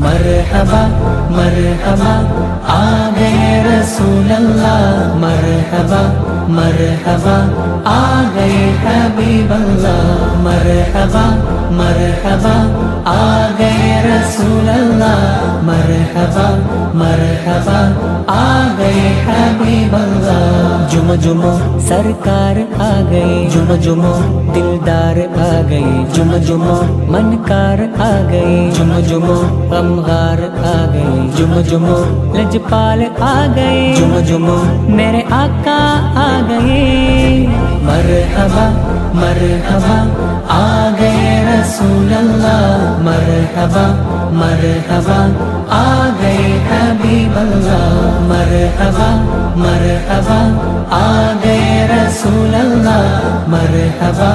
मरहबा मरहबा आ गए रसूल अल्लाह, मरहबा मरहबा आ गए हबीब अल्लाह, मरहबा मरहबा आ गए रसूल अल्लाह, मरहबा मरहबा आ गए हबीब अल्लाह। जुम जुमो सरकार आ गए, जुम जुमो दिलदार आ गए, जुम जुमो मनकार आ गए, जुम जुमो गमगार आ गए, जुम जुमो लजपाल आ गए, जुम जुमो मेरे आका आ गए। मरहबा मरहबा आ गए रसूल अल्लाह, मरहबा मरहबा आ गए हबीब अल्लाह, मरहबा मरहबा आ गए रसूल अल्लाह, मरहबा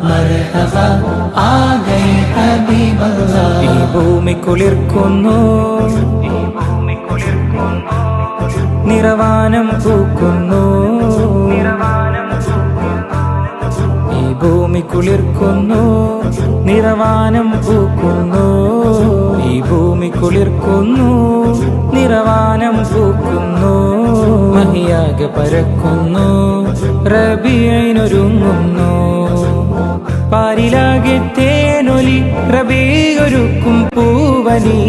मरहबा आ गए हबीब अल्लाह। ഈ ഭൂമി കുളിർക്കുന്നു, നിറവാനം പൂക്കുന്നു, ഈ ഭൂമി കുളിർക്കുന്നു, നിറവാനം പൂക്കുന്നു, ഈ ഭൂമി കുളിർക്കുന്നു, നിറവാനം പൂക്കുന്നു, മഹിയാകെ പരക്കുന്നു, റബീഇനൊരുങ്ങുന്നു, പാരിലാകെ തേനൊലി റബീ ഒരുക്കും പൂവനി.